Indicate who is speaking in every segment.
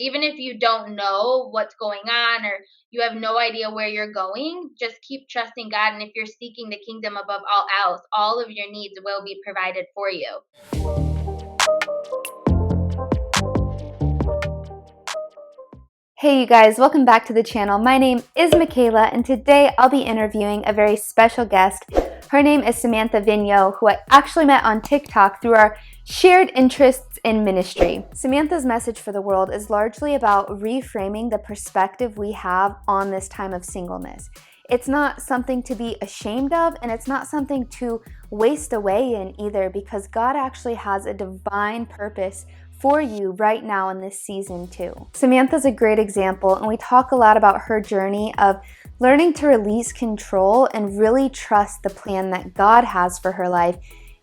Speaker 1: Even if you don't know what's going on or you have no idea where you're going, just keep trusting God. And if you're seeking the kingdom above all else, all of your needs will be provided for you.
Speaker 2: Hey you guys, welcome back to the channel. My name is Michaela and today I'll be interviewing a very special guest. Her name is Samantha Vigneau, who I actually met on TikTok through our shared interests in ministry. Samantha's message for the world is largely about reframing the perspective we have on this time of singleness. It's not something to be ashamed of, and it's not something to waste away in either, because God actually has a divine purpose for you right now in this season too. Samantha's a great example, and we talk a lot about her journey of learning to release control and really trust the plan that God has for her life,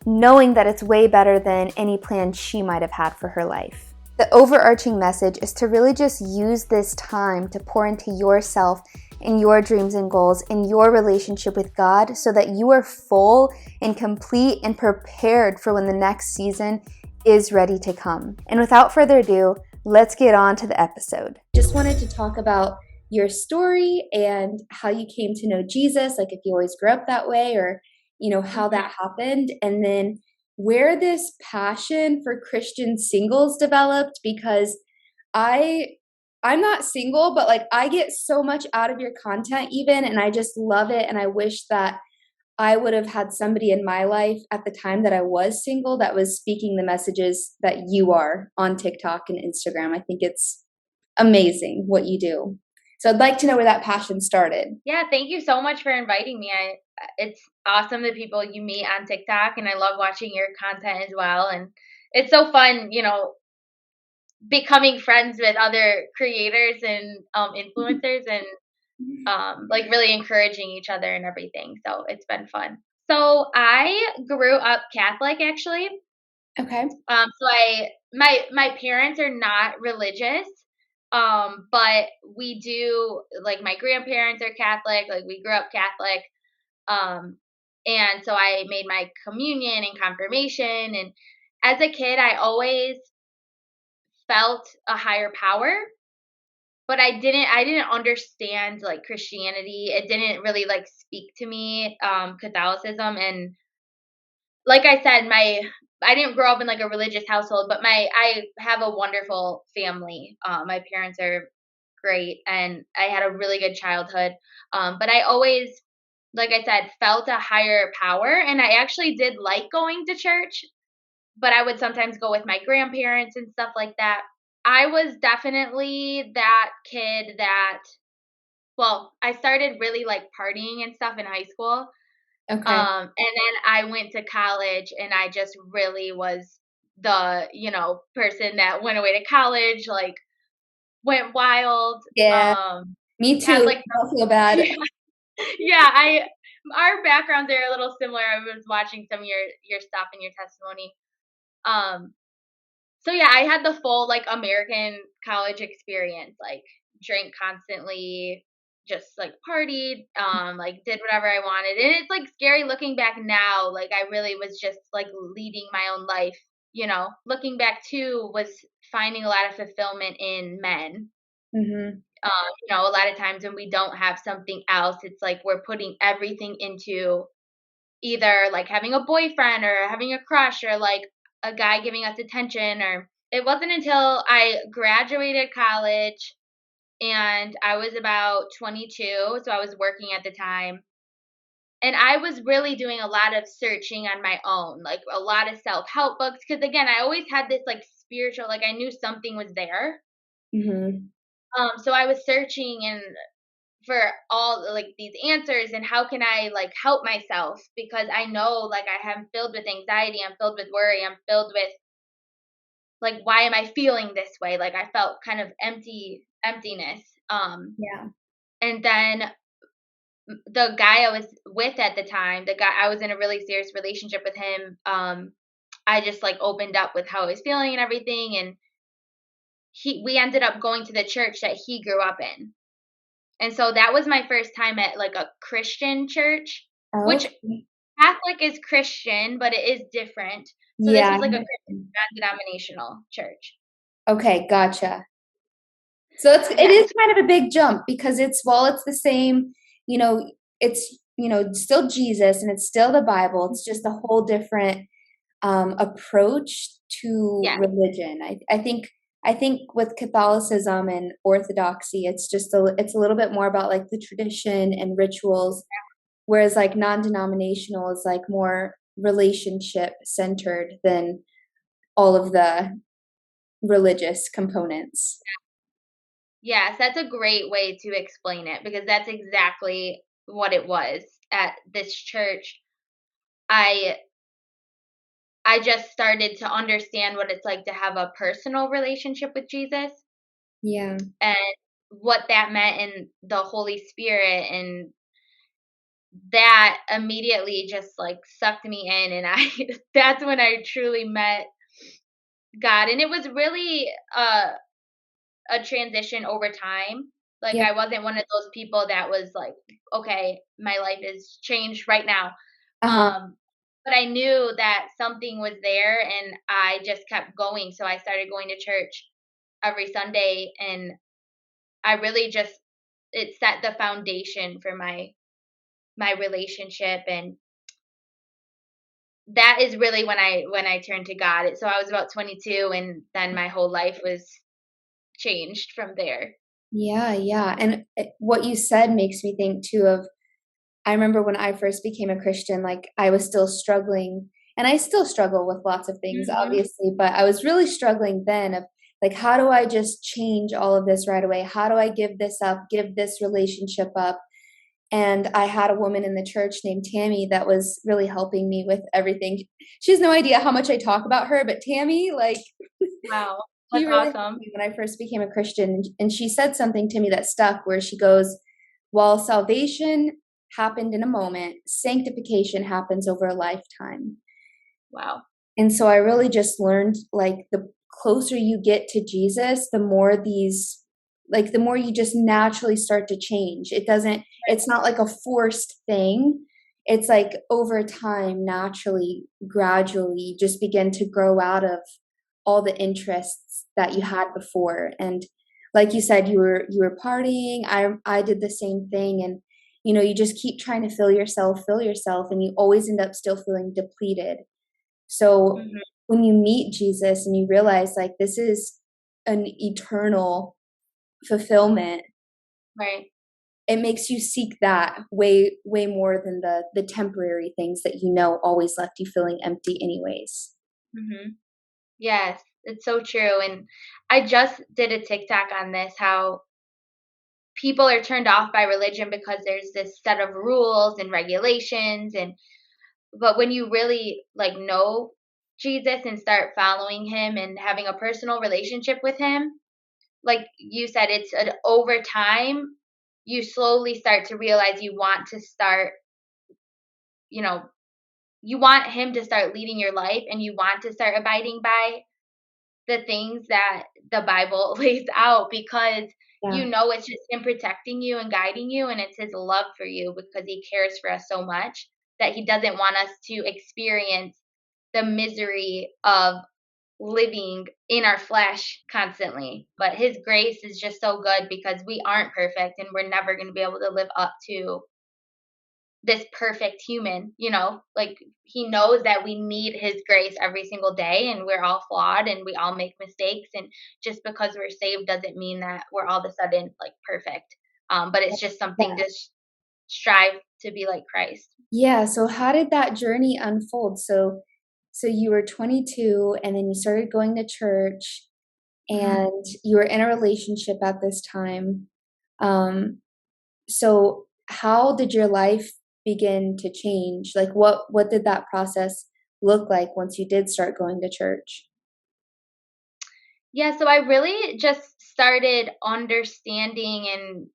Speaker 2: knowing that it's way better than any plan she might have had for her life. The overarching message is to really just use this time to pour into yourself and your dreams and goals in your relationship with God, so that you are full and complete and prepared for when the next season is ready to come. And without further ado, let's get on to the episode. Just wanted to talk about your story and how you came to know Jesus, like if you always grew up that way, or how that happened, and then where this passion for Christian singles developed, because I'm not single, but like I get so much out of your content even, and I just love it, and I wish that I would have had somebody in my life at the time that I was single that was speaking the messages that you are on TikTok and Instagram. I think it's amazing what you do. So I'd like to know where that passion started.
Speaker 1: Yeah, thank you so much for inviting me. It's awesome the people you meet on TikTok, and I love watching your content as well. And it's so fun, becoming friends with other creators and influencers, and like really encouraging each other and everything. So it's been fun. So I grew up Catholic actually.
Speaker 2: Okay.
Speaker 1: So my parents are not religious. But we do, like, my grandparents are Catholic, like we grew up Catholic. Um and so I made my communion and confirmation, and as a kid I always felt a higher power, but I didn't understand like Christianity. It didn't really like speak to me, Catholicism. And like I said, my I didn't grow up in like a religious household, but I have a wonderful family. My parents are great, and I had a really good childhood. But I always, like I said, felt a higher power, and I actually did like going to church, but I would sometimes go with my grandparents and stuff like that. I was definitely that kid that, well, I started really like partying and stuff in high school.
Speaker 2: Okay.
Speaker 1: And then I went to college, and I just really was the, person that went away to college, like went wild.
Speaker 2: Yeah, me
Speaker 1: Had
Speaker 2: too.
Speaker 1: like
Speaker 2: I don't feel bad.
Speaker 1: yeah, yeah, our backgrounds are a little similar. I was watching some of your stuff and your testimony. Um so yeah, I had the full like American college experience, like drank constantly, just like partied, like did whatever I wanted. And it's like scary looking back now, like I really was just like leading my own life, Looking back too was finding a lot of fulfillment in men.
Speaker 2: Mm-hmm.
Speaker 1: A lot of times when we don't have something else, it's like we're putting everything into either like having a boyfriend or having a crush or like a guy giving us attention. Or it wasn't until I graduated college and I was about 22, so I was working at the time. And I was really doing a lot of searching on my own, like a lot of self-help books, because again, I always had this like spiritual, like I knew something was there.
Speaker 2: Mm-hmm.
Speaker 1: So I was searching and for all like these answers, and how can I like help myself, because I know like I am filled with anxiety, I'm filled with worry, I'm filled with like, why am I feeling this way? Like I felt kind of emptiness.
Speaker 2: Yeah.
Speaker 1: And then the guy I was with at the time, the guy I was in a really serious relationship with him. I just like opened up with how I was feeling and everything, and we ended up going to the church that he grew up in. And so that was my first time at like a Christian church, which
Speaker 2: Okay.
Speaker 1: Catholic is Christian, but it is different. So this
Speaker 2: Yeah.
Speaker 1: was like a Christian non-denominational church.
Speaker 2: Okay, gotcha. So it is
Speaker 1: Yes.
Speaker 2: kind of a big jump because it's the same, you know, it's still Jesus and it's still the Bible. It's just a whole different approach to
Speaker 1: Yes.
Speaker 2: religion. I think with Catholicism and Orthodoxy, it's a little bit more about like the tradition and rituals, whereas like non-denominational is like more relationship centered than all of the religious components.
Speaker 1: Yes, that's a great way to explain it because that's exactly what it was at this church. I I just started to understand what it's like to have a personal relationship with Jesus
Speaker 2: Yeah.
Speaker 1: and what that meant in the Holy Spirit, and that immediately just like sucked me in, and I that's when I truly met God. And it was really a transition over time. Like,
Speaker 2: Yeah.
Speaker 1: I wasn't one of those people that was like, "Okay, my life is changed right now."
Speaker 2: Uh-huh.
Speaker 1: Um, but I knew that something was there, and I just kept going. So I started going to church every Sunday, and I really just it set the foundation for my relationship, and that is really when I turned to God. So I was about 22, and then my whole life was changed from there.
Speaker 2: Yeah, yeah. And what you said makes me think too of I remember when I first became a Christian, like I was still struggling, and I still struggle with lots of things,
Speaker 1: Mhm.
Speaker 2: obviously, but I was really struggling then of like, how do I just change all of this right away? How do I give this up, give this relationship up? And I had a woman in the church named Tammy that was really helping me with everything. She has no idea how much I talk about her, but Tammy, like,
Speaker 1: Wow,
Speaker 2: she
Speaker 1: that's
Speaker 2: really helped
Speaker 1: awesome.
Speaker 2: me when I first became a Christian, and she said something to me that stuck where she goes, "While salvation happened in a moment, sanctification happens over a lifetime."
Speaker 1: Wow.
Speaker 2: And so I really just learned like the closer you get to Jesus, the more the more you just naturally start to change. It's not like a forced thing. It's like over time, naturally, gradually, you just begin to grow out of all the interests that you had before. And like you said, you were partying. I did the same thing. And you just keep trying to fill yourself, and you always end up still feeling depleted. So
Speaker 1: Mhm.
Speaker 2: when you meet Jesus and you realize like this is an eternal fulfillment,
Speaker 1: Right.
Speaker 2: it makes you seek that way way more than the temporary things that always left you feeling empty anyways.
Speaker 1: Mhm. Yes, it's so true, and I just did a TikTok on this, how people are turned off by religion because there's this set of rules and regulations, and but when you really, like, know Jesus and start following him and having a personal relationship with him, like you said, it's an over time, you slowly start to realize you want to start, you know, you want him to start leading your life, and you want to start abiding by the things that the Bible lays out, because
Speaker 2: Yeah.
Speaker 1: it's just him protecting you and guiding you, and it's his love for you because he cares for us so much that he doesn't want us to experience the misery of living in our flesh constantly. But his grace is just so good because we aren't perfect, and we're never going to be able to live up to this perfect human, like, he knows that we need his grace every single day, and we're all flawed and we all make mistakes, and just because we're saved doesn't mean that we're all of a sudden like perfect. But it's just something to strive to be like Christ.
Speaker 2: Yeah, so how did that journey unfold? So you were 22 and then you started going to church
Speaker 1: Mhm.
Speaker 2: and you were in a relationship at this time. Um, so how did your life begin to change? Like what did that process look like once you did start going to church?
Speaker 1: Yeah, so I really just started understanding and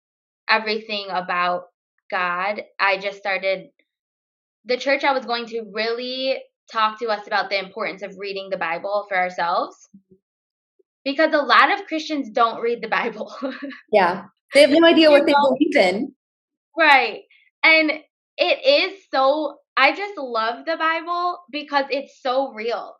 Speaker 1: everything about God. I just started the church I was going to really talk to us about the importance of reading the Bible for ourselves, because a lot of Christians don't read the Bible.
Speaker 2: Yeah. They have no idea
Speaker 1: You
Speaker 2: what they
Speaker 1: know?
Speaker 2: believe in.
Speaker 1: Right. And it is so I just love the Bible because it's so real.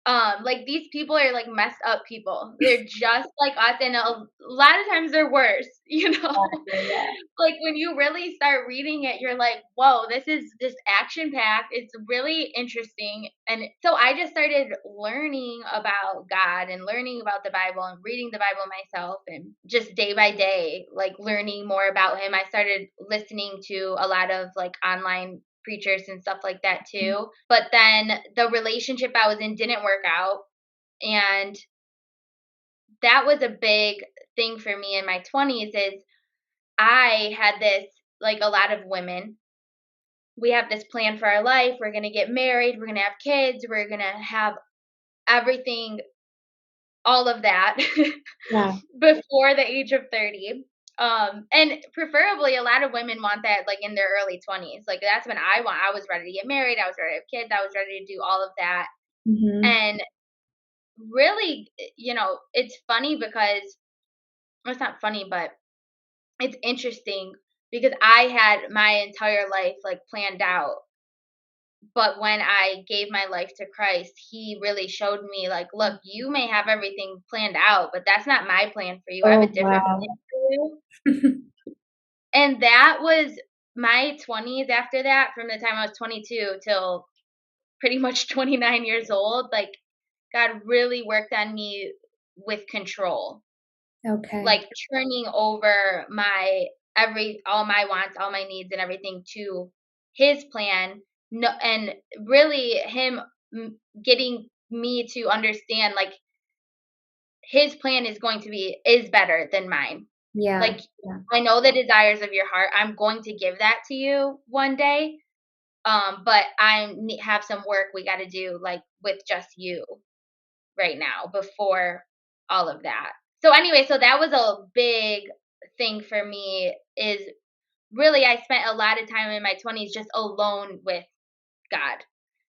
Speaker 1: Like these people are like messed up people. They're just like us, and a lot of times they're worse, you know?
Speaker 2: Exactly, yeah.
Speaker 1: Like when you really start reading it, you're like, whoa, this is just action packed. It's really interesting. And so I just started learning about God and learning about the Bible and reading the Bible myself, and just day by day, like learning more about Him. I started listening to a lot of like online preachers and stuff like that too. But then the relationship I was in didn't work out. And that was a big thing for me in my 20s is I had this, like a lot of women, we have this plan for our life. We're going to get married, we're going to have kids, we're going to have everything, all of that
Speaker 2: Yeah.
Speaker 1: before the age of 30. And preferably a lot of women want that like in their early 20s. Like that's when I was ready to get married, I was ready to have kids, I was ready to do all of that.
Speaker 2: Mhm.
Speaker 1: And really, it's funny because well, it's not funny, but it's interesting because I had my entire life like planned out. But when I gave my life to Christ, he really showed me like, look, you may have everything planned out, but that's not my plan for you. I have
Speaker 2: Oh,
Speaker 1: a different
Speaker 2: wow.
Speaker 1: plan for you. And that was my 20s after that, from the time I was 22 till pretty much 29 years old. Like, God really worked on me with control,
Speaker 2: Okay.
Speaker 1: like turning over all my wants, all my needs, and everything to his plan. No, and really him getting me to understand like his plan is better than mine.
Speaker 2: Yeah.
Speaker 1: Like
Speaker 2: Yeah.
Speaker 1: I know the desires of your heart. I'm going to give that to you one day. But have some work we got to do like with just you right now before all of that. So anyway, so that was a big thing for me is really I spent a lot of time in my 20s just alone with God.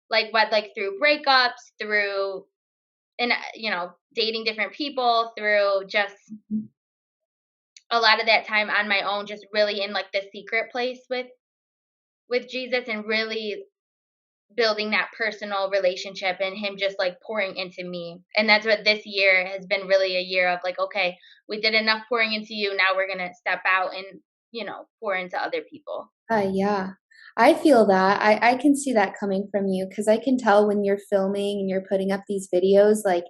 Speaker 1: Like through breakups, through and dating different people, through just
Speaker 2: Mhm.
Speaker 1: a lot of that time on my own, just really in like the secret place with Jesus, and really building that personal relationship and him just like pouring into me. And that's what this year has been, really a year of like, okay, we did enough pouring into you. Now we're going to step out and, pour into other people.
Speaker 2: Yeah. I feel that. I can see that coming from you because I can tell when you're filming and you're putting up these videos, like,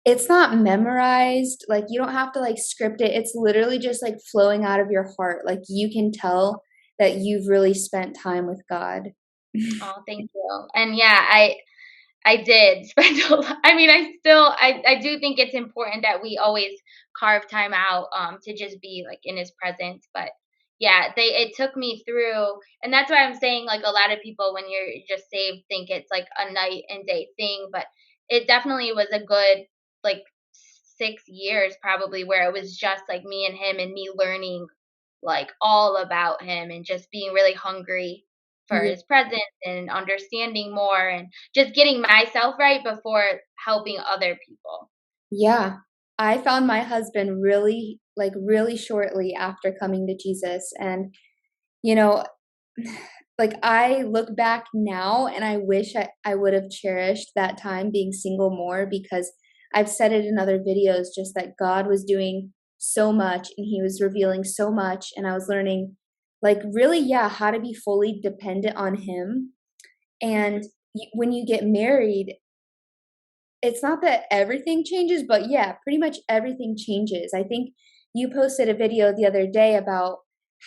Speaker 2: it's not memorized, like, you don't have to, like, script it, it's literally just, like, flowing out of your heart, like, you can tell that you've really spent time with God.
Speaker 1: Oh, thank you. And yeah, I did spend a lot. I mean, I do think it's important that we always carve time out to just be like in his presence. But yeah, it took me through, and that's why I'm saying like a lot of people when you're just saved think it's like a night and day thing, but it definitely was a good like 6 years probably where it was just like me and him and me learning like all about him and just being really hungry for
Speaker 2: Yeah.
Speaker 1: his presence and understanding more and just getting myself right before helping other people.
Speaker 2: Yeah. I found my husband really, like, really shortly after coming to Jesus, and, you know, like, I look back now and I wish I would have cherished that time being single more because I've said it in other videos just that God was doing so much and he was revealing so much and I was learning, like, really, yeah, how to be fully dependent on him. And
Speaker 1: Mhm.
Speaker 2: when you get married, it's not that everything changes, but yeah, pretty much everything changes. I think you posted a video the other day about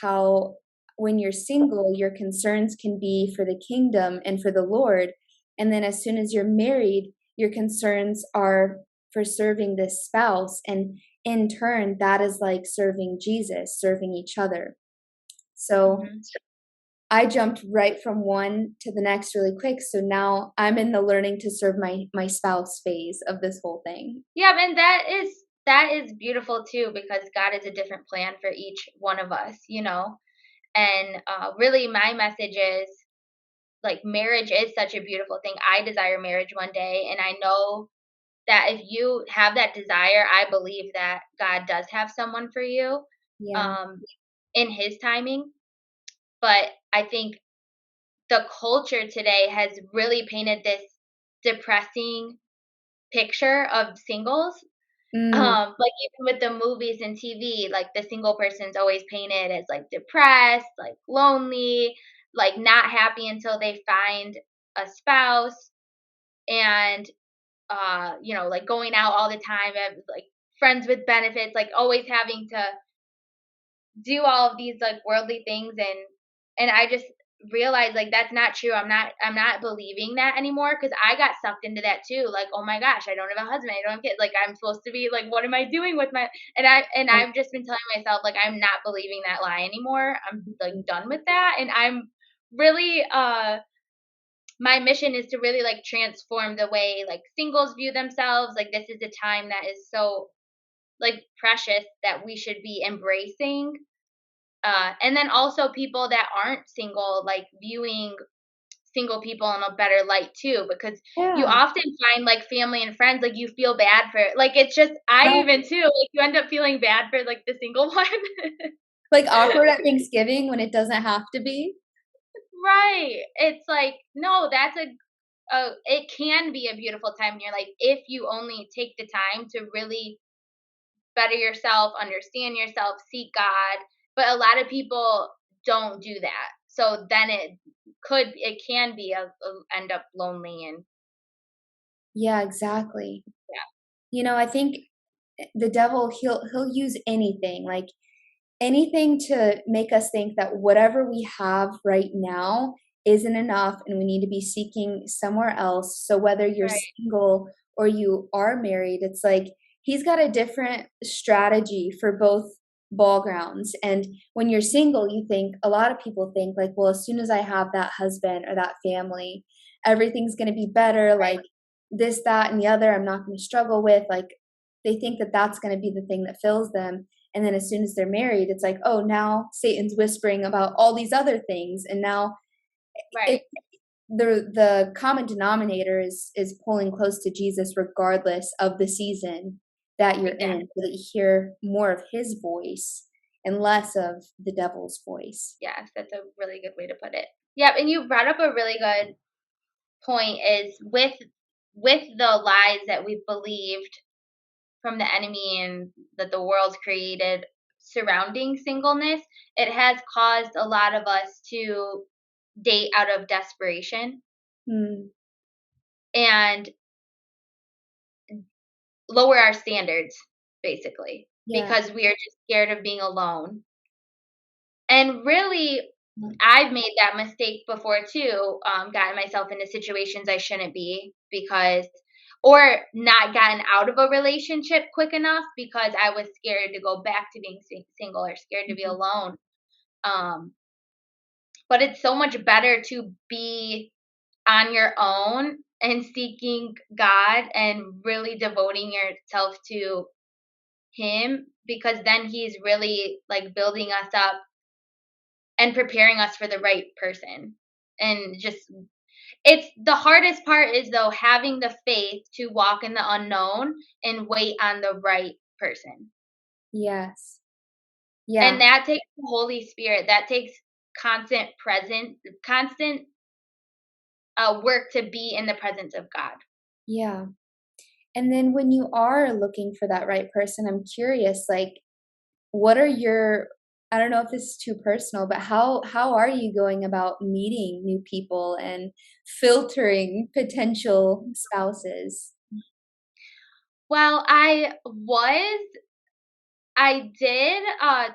Speaker 2: how when you're single, your concerns can be for the kingdom and for the Lord. And then as soon as you're married, your concerns are for serving this spouse. And in turn, that is like serving Jesus, serving each other. So
Speaker 1: Mhm.
Speaker 2: I jumped right from one to the next really quick, so now I'm in the learning to serve my spouse phase of this whole thing.
Speaker 1: Yeah, and that is beautiful too because God has a different plan for each one of us. And really, my message is like marriage is such a beautiful thing. I desire marriage one day, and I know that if you have that desire, I believe that God does have someone for you
Speaker 2: Yeah.
Speaker 1: um, in His timing. But I think the culture today has really painted this. depressing picture of singles.
Speaker 2: Mm,
Speaker 1: Like even with the movies and TV, like the single person's always painted as like depressed, like lonely, like not happy until they find a spouse, and like going out all the time, and like friends with benefits, like always having to do all of these like worldly things, and I just realized like that's not true. I'm not believing that anymore, because I got sucked into that too. Like, oh my gosh, I don't have a husband, I don't have kids, like I'm supposed to be like, what am I doing with my,
Speaker 2: right.
Speaker 1: I've just been telling myself like I'm not believing that lie anymore. I'm like done with that, and I'm really my mission is to really like transform the way like singles view themselves. Like this is a time that is so like precious that we should be embracing, and then also people that aren't single, like viewing single people in a better light too, because you
Speaker 2: Yeah.
Speaker 1: often find like family and friends, like you feel bad for, like it's just, I
Speaker 2: Right.
Speaker 1: even too, like you end up feeling bad for like the single one.
Speaker 2: Like awkward at Thanksgiving when it doesn't have to be.
Speaker 1: Right. It's like, no, that's it can be a beautiful time in your life if you only take the time to really better yourself, understand yourself, seek God. But a lot of people don't do that. So then it can be end up lonely, and
Speaker 2: Yeah, exactly.
Speaker 1: yeah,
Speaker 2: I think the devil, he'll use anything, like anything to make us think that whatever we have right now isn't enough and we need to be seeking somewhere else. So whether you're
Speaker 1: right,
Speaker 2: single or you are married, it's like he's got a different strategy for both ball grounds. And when you're single, you think a lot of people think like, well, as soon as I have that husband or that family, everything's going to be better,
Speaker 1: right,
Speaker 2: like this, that, and the other, I'm not going to struggle with, like they think that that's going to be the thing that fills them. And then as soon as they're married, it's like, oh, now Satan's whispering about all these other things. And now
Speaker 1: right.
Speaker 2: it the common denominator is pulling close to Jesus regardless of the season that you're in,
Speaker 1: Exactly.
Speaker 2: so that you hear more of his voice and less of the devil's voice.
Speaker 1: Yes, that's a really good way to put it. Yep, and you brought up a really good point, is with the lies that we've believed from the enemy and that the world's created surrounding singleness, it has caused a lot of us to date out of desperation
Speaker 2: Hmm.
Speaker 1: and lower our standards, basically,
Speaker 2: Yeah.
Speaker 1: because we are just scared of being alone. And really,
Speaker 2: Mm.
Speaker 1: I've made that mistake before too, gotten myself into situations I shouldn't be, because, or not gotten out of a relationship quick enough because I was scared to go back to being single, or scared to be
Speaker 2: Mhm.
Speaker 1: alone. Um, but it's so much better to be on your own and seeking God and really devoting yourself to Him, because then He's really like building us up and preparing us for the right person. And just, it's the hardest part is though having the faith to walk in the unknown and wait on the right person.
Speaker 2: Yes.
Speaker 1: And
Speaker 2: Yeah.
Speaker 1: that takes the Holy Spirit. That takes constant work to be in the presence of God.
Speaker 2: Yeah. And then when you are looking for that right person, I'm curious, like, what are your, I don't know if this is too personal, but how are you going about meeting new people and filtering potential spouses?
Speaker 1: Well, I did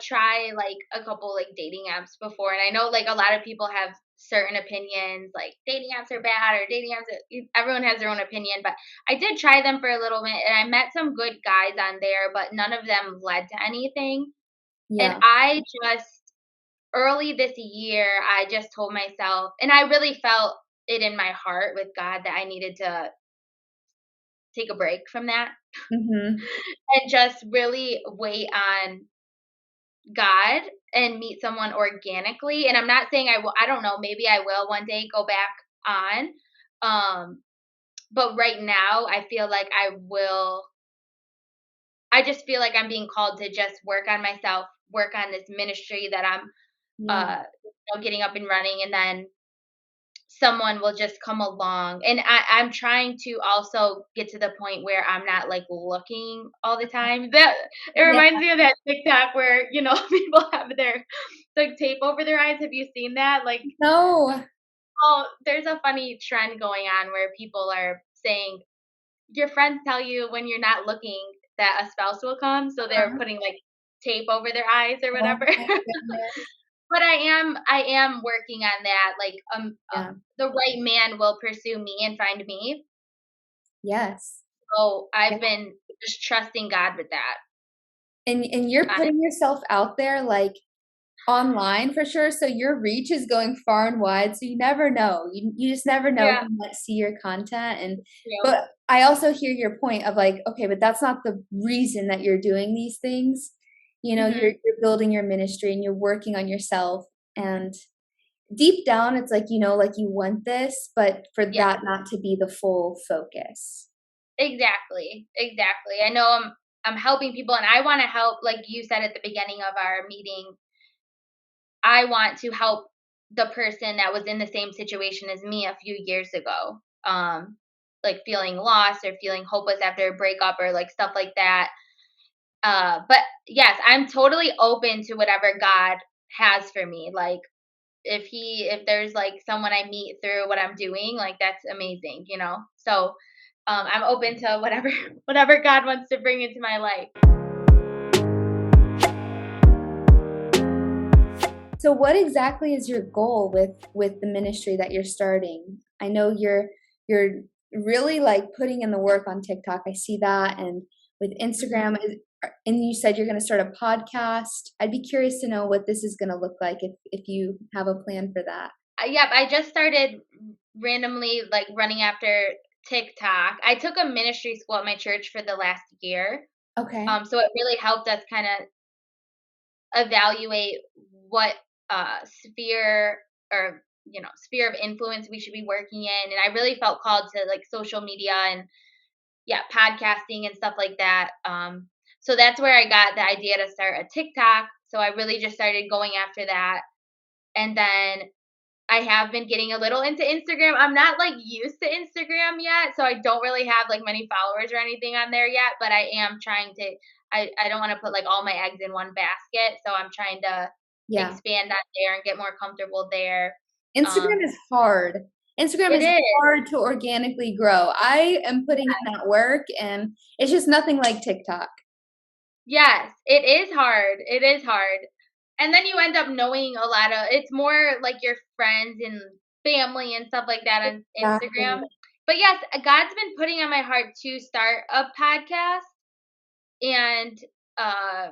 Speaker 1: try like a couple like dating apps before, and I know like a lot of people have certain opinions, like dating apps are bad, or dating apps everyone has their own opinion, but I did try them for a little bit, and I met some good guys on there, but none of them led to anything. And
Speaker 2: Yeah.
Speaker 1: I just, early this year, I just told myself, and I really felt it in my heart with God, that I needed to take a break from that
Speaker 2: Mhm.
Speaker 1: and just really wait on God and meet someone organically. And I'm not saying I will, I don't know, maybe I will one day go back on. Um, but right now I feel like I just feel like I'm being called to just work on myself, work on this ministry that I'm
Speaker 2: Yeah.
Speaker 1: getting up and running, and then someone will just come along. And I'm trying to also get to the point where I'm not like looking all the time. That it
Speaker 2: Yeah.
Speaker 1: reminds me of that TikTok where, people have their like tape over their eyes. Have you seen that? Like,
Speaker 2: No.
Speaker 1: oh, there's a funny trend going on where people are saying your friends tell you when you're not looking that a spouse will come, so they're putting like tape over their eyes or
Speaker 2: Oh
Speaker 1: whatever.
Speaker 2: my goodness.
Speaker 1: But I am working on that. Like,
Speaker 2: Yeah.
Speaker 1: the right man will pursue me and find me.
Speaker 2: Yes.
Speaker 1: So
Speaker 2: Yeah.
Speaker 1: I've been just trusting God with that.
Speaker 2: And you're
Speaker 1: Honest.
Speaker 2: putting yourself out there like online for sure. So your reach is going far and wide. So you never know. You just never know
Speaker 1: Yeah.
Speaker 2: who might see your content. And
Speaker 1: Yeah.
Speaker 2: but I also hear your point of like, okay, but that's not the reason that you're doing these things. You know,
Speaker 1: Mhm.
Speaker 2: you're building your ministry and you're working on yourself. And deep down, it's like, like you want this, but for
Speaker 1: Yeah.
Speaker 2: that not to be the full focus.
Speaker 1: Exactly. Exactly. I know I'm helping people, and I want to help, like you said at the beginning of our meeting. I want to help the person that was in the same situation as me a few years ago. Like feeling lost or feeling hopeless after a breakup or like stuff like that. But yes, I'm totally open to whatever God has for me. Like if there's like someone I meet through what I'm doing, like that's amazing. So I'm open to whatever whatever God wants to bring into my life.
Speaker 2: So what exactly is your goal with the ministry that you're starting? I know you're really like putting in the work on TikTok. I see that, and with
Speaker 1: Mhm.
Speaker 2: Instagram and you said you're going to start a podcast. I'd be curious to know what this is going to look like if you have a plan for that.
Speaker 1: Yep, I just started randomly like running after TikTok. I took a ministry school at my church for the last year.
Speaker 2: Okay.
Speaker 1: So it really helped us kind of evaluate what sphere or sphere of influence we should be working in, and I really felt called to like social media and yeah, podcasting and stuff like that. So that's where I got the idea to start a TikTok. So I really just started going after that, and then I have been getting a little into Instagram. I'm not like used to Instagram yet, so I don't really have like many followers or anything on there yet, but I am trying to I don't want to put like all my eggs in one basket, so I'm trying to
Speaker 2: Yeah.
Speaker 1: expand on there and get more comfortable there.
Speaker 2: Instagram
Speaker 1: Um
Speaker 2: is hard. Instagram
Speaker 1: it
Speaker 2: is
Speaker 1: is.
Speaker 2: hard to organically grow. I am putting in that work and it's just nothing like TikTok.
Speaker 1: Yes, it is hard. It is hard. And then you end up knowing a lot of it's more like your friends and family and stuff like that on
Speaker 2: Exactly.
Speaker 1: Instagram. But yes, God's been putting on my heart to start a podcast. And uh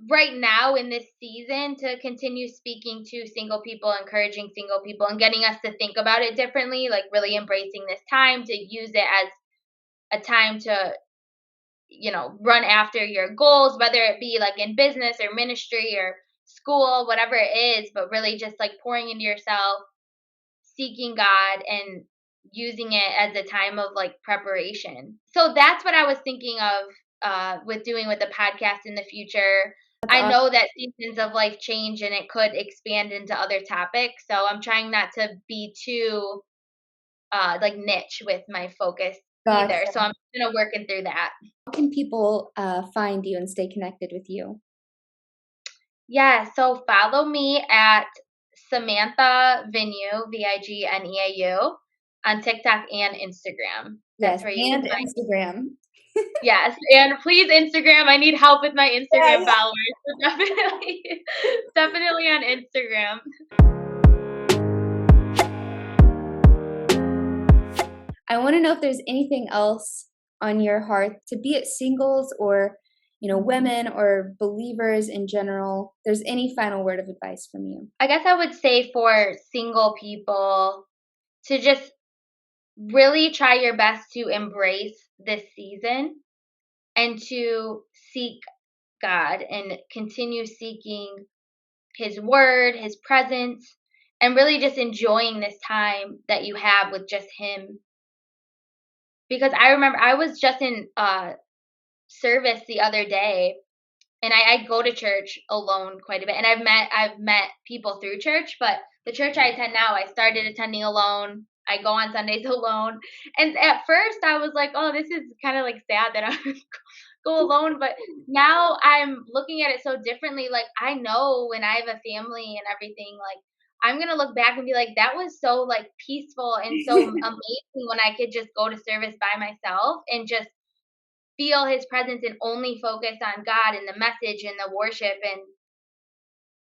Speaker 1: right now in this season to continue speaking to single people, encouraging single people and getting us to think about it differently, like really embracing this time to use it as a time to run after your goals, whether it be like in business or ministry or school, whatever it is, but really just like pouring into yourself, seeking God and using it as a time of like preparation. So that's what I was thinking of with doing with the podcast in the future.
Speaker 2: That's
Speaker 1: I
Speaker 2: awesome.
Speaker 1: know that seasons of life change and it could expand into other topics. So I'm trying not to be too like niche with my focus either.
Speaker 2: Gotcha.
Speaker 1: So I'm kind of working through that.
Speaker 2: How can people find you and stay connected with you?
Speaker 1: Yeah, so follow me at Samantha Vigneau, Vigneau, on TikTok and Instagram.
Speaker 2: Yes,
Speaker 1: That's where you can
Speaker 2: and
Speaker 1: find.
Speaker 2: Instagram.
Speaker 1: Yes, and please Instagram. I need help with my Instagram
Speaker 2: Yes.
Speaker 1: followers. So definitely, definitely on Instagram.
Speaker 2: I want to know if there's anything else on your heart, to be it singles or women or believers in general. There's any final word of advice from you?
Speaker 1: I guess I would say for single people to just really try your best to embrace this season and to seek God and continue seeking His word, His presence, and really just enjoying this time that you have with just Him. Because I remember I was just in service the other day, and I go to church alone quite a bit, and I've met people through church, but the church I attend now, I started attending alone. I go on Sundays alone. And at first I was like, oh, this is kind of like sad that I go alone. But now I'm looking at it so differently. Like, I know when I have a family and everything, like, I'm going to look back and be like, that was so like peaceful and so amazing when I could just go to service by myself and just feel his presence and only focus on God and the message and the worship. And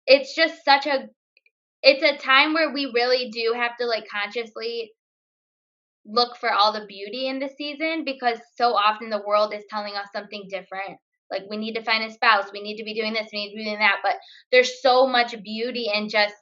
Speaker 1: it's just such a it's a time where we really do have to like consciously look for all the beauty in the season, because so often the world is telling us something different. Like, we need to find a spouse, we need to be doing this, we need to be doing that, but there's so much beauty in just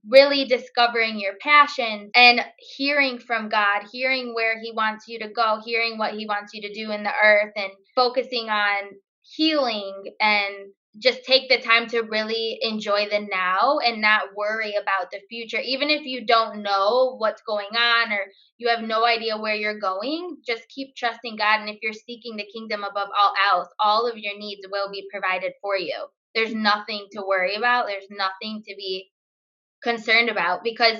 Speaker 1: really discovering your passion and hearing from God, hearing where He wants you to go, hearing what He wants you to do in the earth, and focusing on healing, and just take the time to really enjoy the now and not worry about the future. Even if you don't know what's going on or you have no idea where you're going, just keep trusting God. And if you're seeking the kingdom above all else, all of your needs will be provided for you. There's nothing to worry about, there's nothing to be concerned about, because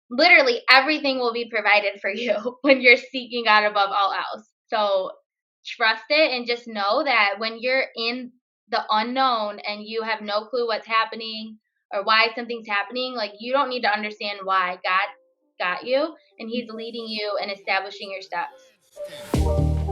Speaker 1: literally everything will be provided for you when you're seeking God above all else. So trust it and just know that when you're in the unknown and you have no clue what's happening or why something's happening, like, you don't need to understand why. God got you, and He's leading you and establishing your steps.